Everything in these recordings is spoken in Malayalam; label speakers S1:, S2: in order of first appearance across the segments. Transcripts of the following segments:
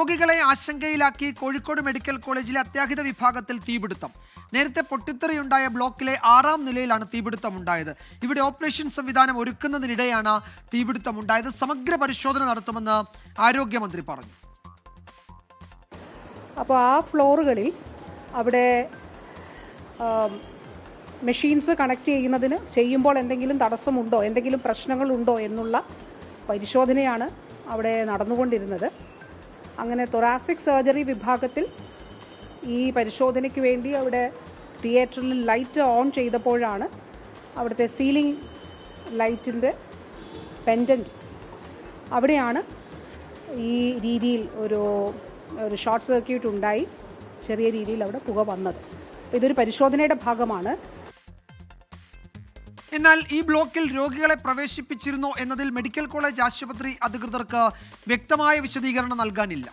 S1: രോഗികളെ ആശങ്കയിലാക്കി കോഴിക്കോട് മെഡിക്കൽ കോളേജിലെ അത്യാഹിത വിഭാഗത്തിൽ തീപിടുത്തം. നേരത്തെ പൊട്ടിത്തെറിയുണ്ടായ ബ്ലോക്കിലെ 6ാം നിലയിലാണ് തീപിടുത്തമുണ്ടായത്. ഇവിടെ ഓപ്പറേഷൻ സംവിധാനം ഒരുക്കുന്നതിനിടെയാണ് തീപിടുത്തമുണ്ടായത്. സമഗ്ര പരിശോധന നടത്തുമെന്ന് ആരോഗ്യമന്ത്രി പറഞ്ഞു.
S2: അപ്പോൾ ആ ഫ്ലോറുകളിൽ അവിടെ മെഷീൻസ് കണക്ട് ചെയ്യുമ്പോൾ എന്തെങ്കിലും തടസ്സമുണ്ടോ, എന്തെങ്കിലും പ്രശ്നങ്ങളുണ്ടോ എന്നുള്ള പരിശോധനയാണ് അവിടെ നടന്നുകൊണ്ടിരുന്നത്. അങ്ങനെ തൊറാസിക് സർജറി വിഭാഗത്തിൽ ഈ പരിശോധനയ്ക്ക് വേണ്ടി അവിടെ തിയേറ്ററിൽ ലൈറ്റ് ഓൺ ചെയ്തപ്പോഴാണ് അവിടുത്തെ സീലിംഗ് ലൈറ്റിൻ്റെ പെൻഡൻറ്റ് അവിടെയാണ് ഈ രീതിയിൽ ഒരു ഷോർട്ട് സർക്യൂട്ട് ഉണ്ടായി ചെറിയ രീതിയിൽ അവിടെ പുക വന്നത്. ഇതൊരു പരിശോധനയുടെ ഭാഗമാണ്.
S1: എന്നാൽ ഈ ബ്ലോക്കിൽ രോഗികളെ പ്രവേശിപ്പിച്ചിരുന്നോ എന്നതിൽ മെഡിക്കൽ കോളേജ് ആശുപത്രി അധികൃതർക്ക് വ്യക്തമായ വിശദീകരണം നൽകാനില്ല.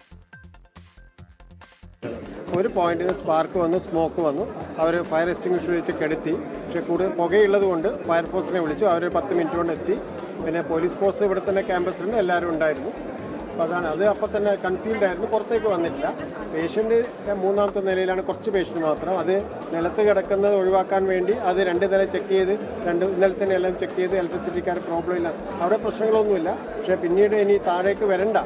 S3: ഒരു പോയിന്റിൽ സ്പാർക്ക് വന്നു, സ്മോക്ക് വന്നു. അവർ ഫയർ എക്സ്റ്റിംഗ്വിഷർ വെച്ച് കെടുത്തി. പക്ഷേ കൂടുതൽ പുകയുള്ളത് കൊണ്ട് ഫയർഫോഴ്സിനെ വിളിച്ചു. അവർ 10 മിനിറ്റ് കൊണ്ട് എത്തി. പിന്നെ പോലീസ് ഫോഴ്സ് ഇവിടെ തന്നെ ക്യാമ്പസിലുണ്ട്, എല്ലാവരും ഉണ്ടായിരുന്നു. അപ്പോൾ അതാണ് അത്. അപ്പോൾ തന്നെ കൺസീൽഡ് ആയിരുന്നു, പുറത്തേക്ക് വന്നിട്ടില്ല. പേഷ്യൻ്റ് 3ാമത്തെ നിലയിലാണ്, കുറച്ച് പേഷ്യൻ്റ് മാത്രം. അത് നിലത്ത് കിടക്കുന്നത് ഒഴിവാക്കാൻ വേണ്ടി അത് 2 നില ചെക്ക് ചെയ്ത് ഇന്നലെ തന്നെ എല്ലാം ചെക്ക് ചെയ്ത് ഇലക്ട്രിസിറ്റിക്കാർ പ്രോബ്ലം ഇല്ല, അവിടെ പ്രശ്നങ്ങളൊന്നുമില്ല. പക്ഷേ പിന്നീട് ഇനി താഴേക്ക് വരണ്ട,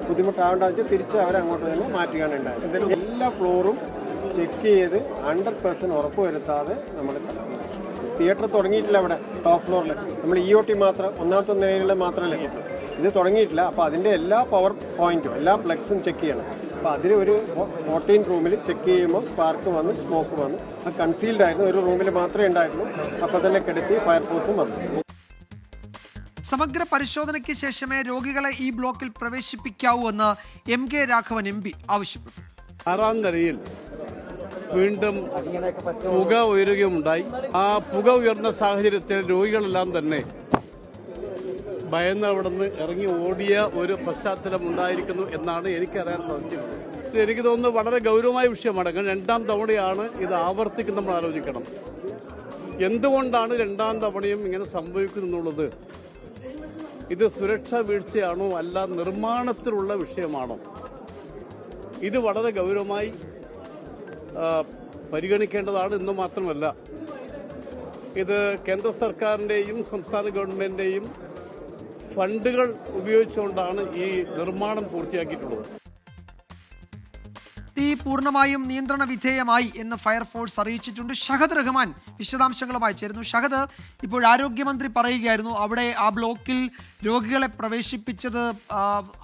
S3: ബുദ്ധിമുട്ടാവേണ്ട വെച്ച് തിരിച്ച് അവരങ്ങോട്ട് തന്നെ മാറ്റുകയാണ് ഉണ്ടായത്. എന്തായാലും എല്ലാ ഫ്ലോറും ചെക്ക് ചെയ്ത് 100% ഉറപ്പ് വരുത്താതെ നമ്മൾ തിയേറ്റർ തുടങ്ങിയിട്ടില്ല. അവിടെ ടോപ്പ് ഫ്ലോറിൽ നമ്മൾ EOT മാത്രം 1ാമത്തെ നിലയിലുള്ള മാത്രമല്ല ഇത് തുടങ്ങിയിട്ടില്ല. അപ്പോൾ അതിൻ്റെ എല്ലാ പവർ പോയിൻറ്റും എല്ലാ പ്ലഗ്സും ചെക്ക് ചെയ്യണം. അപ്പോൾ അതിൽ ഒരു 14 റൂമിൽ ചെക്ക് ചെയ്യുമ്പോൾ സ്പാർക്ക് വന്നു, സ്മോക്ക് വന്നു. അത് കൺസീൽഡ് ആയിരുന്നു, ഒരു റൂമിൽ മാത്രമേ ഉണ്ടായിരുന്നു. അപ്പോൾ തന്നെ കെടുത്തി ഫയർഫോഴ്സും വന്നു.
S1: സമഗ്ര പരിശോധനയ്ക്ക് ശേഷമേ രോഗികളെ ഈ ബ്ലോക്കിൽ പ്രവേശിപ്പിക്കാവൂ എന്ന് MK രാഘവൻ MP ആവശ്യപ്പെട്ടു.
S4: 6ാം നിലയിൽ വീണ്ടും പുക ഉയരുകയുണ്ടായി. ആ പുക ഉയർന്ന സാഹചര്യത്തിൽ രോഗികളെല്ലാം തന്നെ ഭയന്ന് അവിടെ നിന്ന് ഇറങ്ങി ഓടിയ ഒരു പശ്ചാത്തലം ഉണ്ടായിരിക്കുന്നു എന്നാണ് എനിക്കറിയാൻ സാധിച്ചത്. എനിക്ക് തോന്നുന്നു വളരെ ഗൗരവമായ വിഷയമാണ്. കാരണം 2ാം തവണയാണ് ഇത് ആവർത്തിക്കുന്നത്. നമ്മൾ ആലോചിക്കണം, എന്തുകൊണ്ടാണ് 2ാം തവണയും ഇങ്ങനെ സംഭവിക്കുന്നുള്ളത്. ഇത് സുരക്ഷാ വീഴ്ചയാണോ, അല്ല നിർമ്മാണത്തിലുള്ള വിഷയമാണോ? ഇത് വളരെ ഗൗരവമായി പരിഗണിക്കേണ്ടതാണ്. എന്ന് മാത്രമല്ല, ഇത് കേന്ദ്ര സർക്കാരിൻ്റെയും സംസ്ഥാന ഗവൺമെൻറ്റിൻ്റെയും ഫണ്ടുകൾ ഉപയോഗിച്ചുകൊണ്ടാണ് ഈ നിർമ്മാണം പൂർത്തിയാക്കിയിട്ടുള്ളത്.
S1: തീ പൂർണ്ണമായും നിയന്ത്രണ വിധേയമായി എന്ന് ഫയർഫോഴ്സ് അറിയിച്ചിട്ടുണ്ട്. ഷഹദ് റഹ്മാൻ വിശദാംശങ്ങളുമായി ചേരുന്നു. ഷഹദ്, ഇപ്പോൾ ആരോഗ്യമന്ത്രി പറയുകയായിരുന്നു അവിടെ ആ ബ്ലോക്കിൽ രോഗികളെ പ്രവേശിപ്പിച്ചത്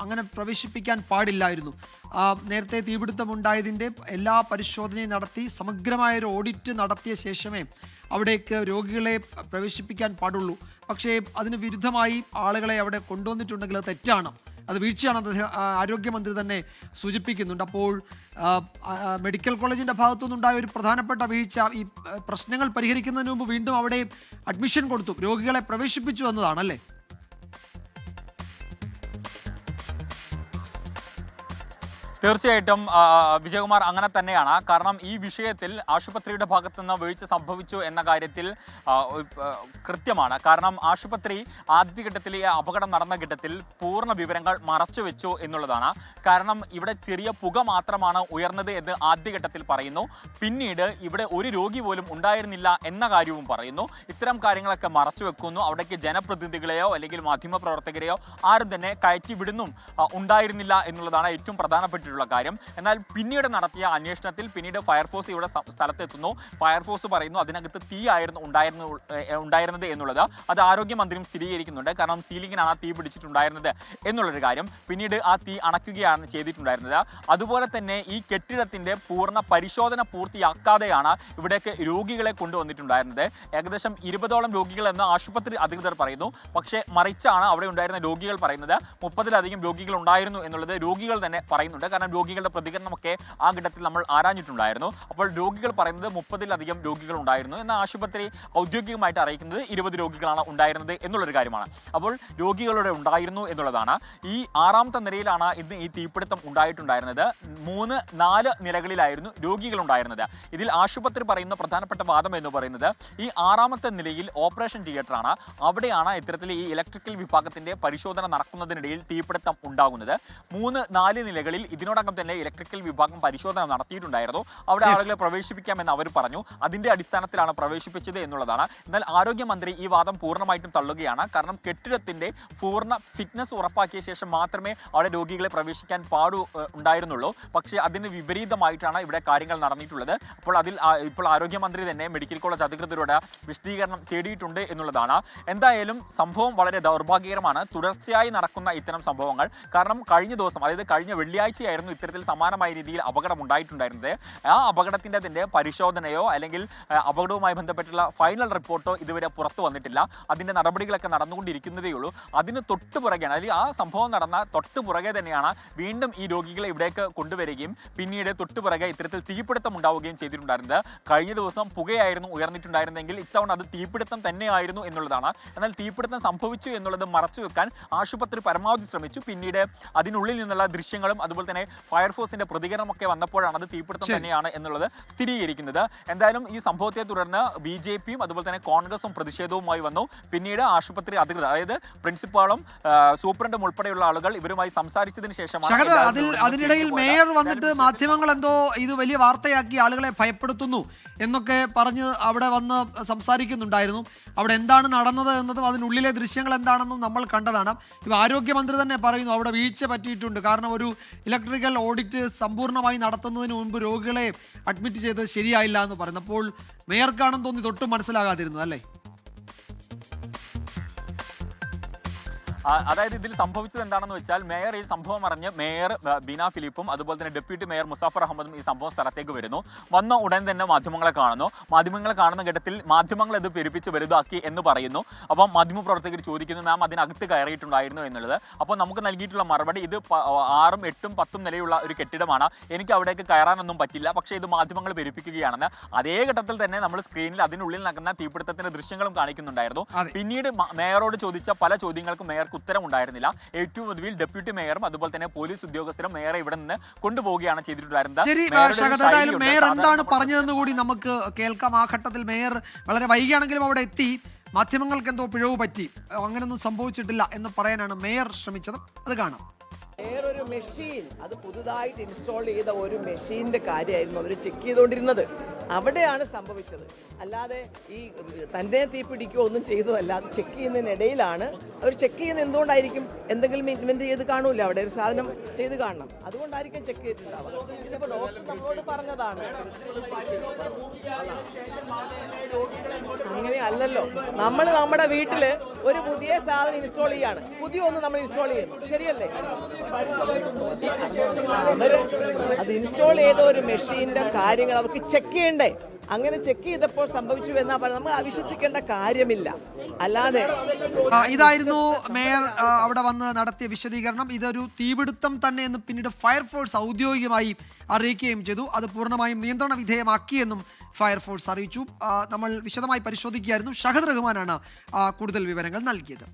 S1: അങ്ങനെ പ്രവേശിപ്പിക്കാൻ പാടില്ലായിരുന്നു. നേരത്തെ തീപിടുത്തമുണ്ടായതിൻ്റെ എല്ലാ പരിശോധനയും നടത്തി സമഗ്രമായൊരു ഓഡിറ്റ് നടത്തിയ ശേഷമേ അവിടേക്ക് രോഗികളെ പ്രവേശിപ്പിക്കാൻ പാടുള്ളൂ. പക്ഷേ അതിന് വിരുദ്ധമായി ആളുകളെ അവിടെ കൊണ്ടുവന്നിട്ടുണ്ടെങ്കിൽ അത് തെറ്റാണ്, അത് വീഴ്ചയാണെന്ന് ആരോഗ്യമന്ത്രി തന്നെ സൂചിപ്പിക്കുന്നുണ്ട്. അപ്പോൾ മെഡിക്കൽ കോളേജിൻ്റെ ഭാഗത്തുനിന്നുണ്ടായ ഒരു പ്രധാനപ്പെട്ട വീഴ്ച, ഈ പ്രശ്നങ്ങൾ പരിഹരിക്കുന്നതിന് മുമ്പ് വീണ്ടും അവിടെ അഡ്മിഷൻ കൊടുത്തു, രോഗികളെ പ്രവേശിപ്പിച്ചു എന്നതാണല്ലേ?
S5: തീർച്ചയായിട്ടും വിജയകുമാർ, അങ്ങനെ തന്നെയാണ്. കാരണം ഈ വിഷയത്തിൽ ആശുപത്രിയുടെ ഭാഗത്തു നിന്ന് വീഴ്ച സംഭവിച്ചു എന്ന കാര്യത്തിൽ കൃത്യമാണ്. കാരണം ആശുപത്രി ആദ്യഘട്ടത്തിൽ ഈ അപകടം നടന്ന ഘട്ടത്തിൽ പൂർണ്ണ വിവരങ്ങൾ മറച്ചുവെച്ചു എന്നുള്ളതാണ്. കാരണം ഇവിടെ ചെറിയ പുക മാത്രമാണ് ഉയർന്നത് എന്ന് ആദ്യഘട്ടത്തിൽ പറയുന്നു. പിന്നീട് ഇവിടെ ഒരു രോഗി പോലും ഉണ്ടായിരുന്നില്ല എന്ന കാര്യവും പറയുന്നു. ഇത്തരം കാര്യങ്ങളൊക്കെ മറച്ചുവെക്കുന്നു. അവിടേക്ക് ജനപ്രതിനിധികളെയോ അല്ലെങ്കിൽ മാധ്യമപ്രവർത്തകരെയോ ആരും തന്നെ കയറ്റി വിടുന്നും ഉണ്ടായിരുന്നില്ല എന്നുള്ളതാണ് ഏറ്റവും പ്രധാനപ്പെട്ടിട്ടുള്ള കാര്യം. എന്നാൽ പിന്നീട് നടത്തിയ അന്വേഷണത്തിൽ പിന്നീട് ഫയർഫോഴ്സ് ഇവിടെ സ്ഥലത്തെത്തുന്നു. ഫയർഫോഴ്സ് പറയുന്നു അതിനകത്ത് തീ ആയിരുന്നു ഉണ്ടായിരുന്നത് എന്നുള്ളത്. അത് ആരോഗ്യമന്ത്രിയും സ്ഥിരീകരിക്കുന്നുണ്ട്. കാരണം സീലിംഗിനാണ് തീ പിടിച്ചിട്ടുണ്ടായിരുന്നത് എന്നുള്ളൊരു കാര്യം. പിന്നീട് ആ തീ അണയ്ക്കുകയാണ് ചെയ്തിട്ടുണ്ടായിരുന്നത്. അതുപോലെ തന്നെ ഈ കെട്ടിടത്തിന്റെ പൂർണ്ണ പരിശോധന പൂർത്തിയാക്കാതെയാണ് ഇവിടേക്ക് രോഗികളെ കൊണ്ടുവന്നിട്ടുണ്ടായിരുന്നത്. ഏകദേശം 20ഓളം രോഗികൾ എന്ന് ആശുപത്രി അധികൃതർ പറയുന്നു. പക്ഷേ മറിച്ചാണ് അവിടെ ഉണ്ടായിരുന്ന രോഗികൾ പറയുന്നത്. 30ലധികം രോഗികൾ ഉണ്ടായിരുന്നു എന്നുള്ളത് രോഗികൾ തന്നെ പറയുന്നുണ്ട്. കാരണം രോഗികളുടെ പ്രതികരണമൊക്കെ ആ ഘട്ടത്തിൽ നമ്മൾ ആരാഞ്ഞിട്ടുണ്ടായിരുന്നു. അപ്പോൾ രോഗികൾ പറയുന്നത് 30ലധികം രോഗികൾ ഉണ്ടായിരുന്നു, എന്നാൽ ആശുപത്രി ഔദ്യോഗികമായിട്ട് അറിയിക്കുന്നത് 20 രോഗികളാണ് ഉണ്ടായിരുന്നത് എന്നുള്ളൊരു കാര്യമാണ്. അപ്പോൾ രോഗികളുടെ ഉണ്ടായിരുന്നു എന്നുള്ളതാണ്. ഈ 6ാമത്തെ നിലയിലാണ് ഇന്ന് ഈ തീപിടുത്തം ഉണ്ടായിട്ടുണ്ടായിരുന്നത്. 3-4 നിലകളിലായിരുന്നു രോഗികൾ ഉണ്ടായിരുന്നത്. ഇതിൽ ആശുപത്രി പറയുന്ന പ്രധാനപ്പെട്ട വാദം എന്ന് പറയുന്നത് ഈ 6ാമത്തെ നിലയിൽ ഓപ്പറേഷൻ തിയേറ്ററാണ്. അവിടെയാണ് ഇത്തരത്തിൽ ഈ ഇലക്ട്രിക്കൽ വിഭാഗത്തിന്റെ പരിശോധന നടക്കുന്നതിനിടയിൽ തീപിടുത്തം ഉണ്ടാകുന്നത്. 3-4 നിലകളിൽ ഇതിൽ ഇതിനോടകം തന്നെ ഇലക്ട്രിക്കൽ വിഭാഗം പരിശോധന നടത്തിയിട്ടുണ്ടായിരുന്നു. അവിടെ ആളുകളെ പ്രവേശിപ്പിക്കാമെന്ന് അവർ പറഞ്ഞു. അതിന്റെ അടിസ്ഥാനത്തിലാണ് പ്രവേശിപ്പിച്ചത് എന്നുള്ളതാണ്. എന്നാൽ ആരോഗ്യമന്ത്രി ഈ വാദം പൂർണ്ണമായിട്ടും തള്ളുകയാണ്. കാരണം കെട്ടിടത്തിന്റെ പൂർണ്ണ ഫിറ്റ്നസ് ഉറപ്പാക്കിയ ശേഷം മാത്രമേ അവിടെ രോഗികളെ പ്രവേശിക്കാൻ ഉണ്ടായിരുന്നുള്ളൂ. പക്ഷേ അതിന് വിപരീതമായിട്ടാണ് ഇവിടെ കാര്യങ്ങൾ നടന്നിട്ടുള്ളത്. അപ്പോൾ ഇപ്പോൾ ആരോഗ്യമന്ത്രി തന്നെ മെഡിക്കൽ കോളേജ് അധികൃതരോട് വിശദീകരണം തേടിയിട്ടുണ്ട് എന്നുള്ളതാണ്. എന്തായാലും സംഭവം വളരെ ദൗർഭാഗ്യകരമാണ്. തുടർച്ചയായി നടക്കുന്ന ഇത്തരം സംഭവങ്ങൾ. കാരണം കഴിഞ്ഞ ദിവസം, അതായത് കഴിഞ്ഞ വെള്ളിയാഴ്ചയായിരുന്നു ഇത്തരത്തിൽ സമാനമായ രീതിയിൽ അപകടം ഉണ്ടായിട്ടുണ്ടായിരുന്നത്. ആ അപകടത്തിൻ്റെ പരിശോധനയോ അല്ലെങ്കിൽ അപകടവുമായി ബന്ധപ്പെട്ടുള്ള ഫൈനൽ റിപ്പോർട്ടോ ഇതുവരെ പുറത്തു വന്നിട്ടില്ല. അതിൻ്റെ നടപടികളൊക്കെ നടന്നുകൊണ്ടിരിക്കുന്നതേ ഉള്ളൂ. അതിന് തൊട്ടുപുറകെയാണ്, അല്ലെങ്കിൽ ആ സംഭവം നടന്ന തൊട്ടുപുറകെ തന്നെയാണ് വീണ്ടും ഈ രോഗികളെ ഇവിടേക്ക് കൊണ്ടുവരികയും പിന്നീട് തൊട്ടുപുറകെ ഇത്തരത്തിൽ തീപിടുത്തം ഉണ്ടാവുകയും ചെയ്തിട്ടുണ്ടായിരുന്നത്. കഴിഞ്ഞ ദിവസം പുകയായിരുന്നു ഉയർന്നിട്ടുണ്ടായിരുന്നെങ്കിൽ ഇത്തവണ അത് തീപിടുത്തം തന്നെയായിരുന്നു എന്നുള്ളതാണ്. എന്നാൽ തീപിടുത്തം സംഭവിച്ചു എന്നുള്ളത് മറച്ചുവെക്കാൻ ആശുപത്രി പരമാവധി ശ്രമിച്ചു. പിന്നീട് അതിനുള്ളിൽ നിന്നുള്ള ദൃശ്യങ്ങളും അതുപോലെ തന്നെ ഫയർഫോഴ്സിന്റെ പ്രതികരണമൊക്കെ വന്നപ്പോഴാണ് അത് തീപിടുത്തം തന്നെയാണ് എന്നുള്ളത് സ്ഥിരീകരിക്കുന്നത്. എന്തായാലും ഈ സംഭവത്തെ തുടർന്ന് BJPയും അതുപോലെ തന്നെ കോൺഗ്രസും പ്രതിഷേധവുമായി വന്നു. പിന്നീട് ആശുപത്രി അധികൃതർ, അതായത് പ്രിൻസിപ്പാളും സൂപ്രണ്ടും ഉൾപ്പെടെയുള്ള ആളുകൾ ഇവരുമായി സംസാരിച്ചതിന് ശേഷമാണ്
S1: അതിനിടയിൽ മേയർ വന്നിട്ട് മാധ്യമങ്ങൾ എന്തോ ഇത് വലിയ വാർത്തയാക്കി ആളുകളെ ഭയപ്പെടുത്തുന്നു എന്നൊക്കെ പറഞ്ഞ് അവിടെ വന്ന് സംസാരിക്കുന്നുണ്ടായിരുന്നു. അവിടെ എന്താണ് നടന്നത് എന്നതും അതിനുള്ളിലെ ദൃശ്യങ്ങൾ എന്താണെന്നും നമ്മൾ കണ്ടതാണ്. ഇപ്പോൾ ആരോഗ്യമന്ത്രി തന്നെ പറയുന്നു അവിടെ വീഴ്ച പറ്റിയിട്ടുണ്ട്. കാരണം ഒരു ഇലക്ട്രിക്കൽ ഓഡിറ്റ് സമ്പൂർണ്ണമായി നടത്തുന്നതിന് മുൻപ് രോഗികളെ അഡ്മിറ്റ് ചെയ്തത് ശരിയായില്ല എന്ന് പറയുന്നപ്പോൾ മേയർക്കാണെന്ന് തോന്നി തൊട്ടും മനസ്സിലാകാതിരുന്നത് അല്ലേ?
S5: അതായത് ഇതിൽ സംഭവിച്ചത് എന്താണെന്ന് വെച്ചാൽ മേയർ ഈ സംഭവം അറിഞ്ഞ് മേയർ ബീന ഫിലിപ്പും അതുപോലെ തന്നെ ഡെപ്യൂട്ടി മേയർ മുസാഫർ അഹമ്മദും ഈ സംഭവ സ്ഥലത്തേക്ക് വരുന്നു. വന്ന ഉടൻ തന്നെ മാധ്യമങ്ങളെ കാണുന്നു. മാധ്യമങ്ങളെ കാണുന്ന ഘട്ടത്തിൽ മാധ്യമങ്ങൾ ഇത് പെരുപ്പിച്ച് വലുതാക്കി എന്ന് പറയുന്നു. അപ്പം മാധ്യമപ്രവർത്തകർ ചോദിക്കുന്നു, മാം അതിനകത്ത് കയറിയിട്ടുണ്ടായിരുന്നു എന്നുള്ളത്. അപ്പോൾ നമുക്ക് നൽകിയിട്ടുള്ള മറുപടി, ഇത് 6ഉം 8ഉം 10ഉം നിലയുള്ള ഒരു കെട്ടിടമാണ്, എനിക്ക് അവിടേക്ക് കയറാനൊന്നും പറ്റില്ല, പക്ഷേ ഇത് മാധ്യമങ്ങൾ പെരുപ്പിക്കുകയാണെന്ന്. അതേ ഘട്ടത്തിൽ തന്നെ നമ്മൾ സ്ക്രീനിൽ അതിനുള്ളിൽ നടക്കുന്ന തീപിടുത്തത്തിന്റെ ദൃശ്യങ്ങളും കാണിക്കുന്നുണ്ടായിരുന്നു. പിന്നീട് മേയറോട് ചോദിച്ച പല ചോദ്യങ്ങൾക്കും മേയർക്ക് ഉത്തരം ഉണ്ടായിരുന്നില്ല. ഏറ്റവും ഒടുവിൽ ഡെപ്യൂട്ടി മേയറും അതുപോലെ തന്നെ പോലീസ് ഉദ്യോഗസ്ഥരും മേയറെ ഇവിടെ നിന്ന് കൊണ്ടുപോവുകയാണ് ചെയ്തിട്ടുണ്ടായിരുന്നത്.
S1: ശരി, മേയർ എന്താണ് പറഞ്ഞതെന്ന് കൂടി നമുക്ക് കേൾക്കാം. ആ ഘട്ടത്തിൽ മേയർ വളരെ വൈകിയാണെങ്കിലും അവിടെ എത്തി. മാധ്യമങ്ങൾക്ക് എന്തോ പിഴവ് പറ്റി, അങ്ങനെയൊന്നും സംഭവിച്ചിട്ടില്ല എന്ന് പറയാനാണ് മേയർ ശ്രമിച്ചത്. അത് കാണാം.
S6: വേറൊരു മെഷീൻ, അത് പുതുതായിട്ട് ഇൻസ്റ്റാൾ ചെയ്ത ഒരു മെഷീൻ്റെ കാര്യമായിരുന്നു അവർ ചെക്ക് ചെയ്തുകൊണ്ടിരുന്നത്. അവിടെയാണ് സംഭവിച്ചത്. അല്ലാതെ ഈ തന്നെ തീപിടിക്കുകയോ ഒന്നും ചെയ്തതല്ല. അത് ചെക്ക് ചെയ്യുന്നതിനിടയിലാണ് അവർ ചെക്ക് ചെയ്യുന്നത്. എന്തുകൊണ്ടായിരിക്കും? എന്തെങ്കിലും ഇൻവെന്റ് ചെയ്ത് കാണൂല, അവിടെ ഒരു സാധനം ചെയ്ത് കാണണം, അതുകൊണ്ടായിരിക്കും ചെക്ക് ചെയ്തിട്ടുണ്ടാവുക. ഇതിപ്പോൾ ഡോക്ടർ നമ്മളോട് പറഞ്ഞതാണ്. അങ്ങനെയല്ലല്ലോ. നമ്മൾ നമ്മുടെ വീട്ടിൽ ഒരു പുതിയ സാധനം ഇൻസ്റ്റാൾ ചെയ്യാണ്, പുതിയ ഒന്ന് നമ്മൾ ഇൻസ്റ്റാൾ ചെയ്യുന്നു, ശരിയല്ലേ? അത് ഇൻസ്റ്റാൾ ചെയ്ത ഒരു മെഷീന്റെ കാര്യങ്ങൾ അവർക്ക് ചെക്ക് ചെയ്യണ്ടേ? അങ്ങനെ ചെക്ക് ചെയ്തപ്പോൾ സംഭവിച്ചു എന്നാ പറഞ്ഞത്. നമ്മൾ അവിശ്വസിക്കേണ്ട കാര്യമില്ല. അല്ലാതെ
S1: ഇതായിരുന്നു മേയർ അവിടെ വന്ന് നടത്തിയ വിശദീകരണം. ഇതൊരു തീപിടുത്തം തന്നെ എന്ന് പിന്നീട് ഫയർഫോഴ്സ് ഔദ്യോഗികമായി അറിയിക്കുകയും ചെയ്തു. അത് പൂർണ്ണമായും നിയന്ത്രണ വിധേയമാക്കിയെന്നും ഫയർഫോഴ്സ് അറിയിച്ചു. നമ്മൾ വിശദമായി പരിശോധിക്കുകയായിരുന്നു. ഷഹദ് റഹ്മാനാണ് കൂടുതൽ വിവരങ്ങൾ നൽകിയത്.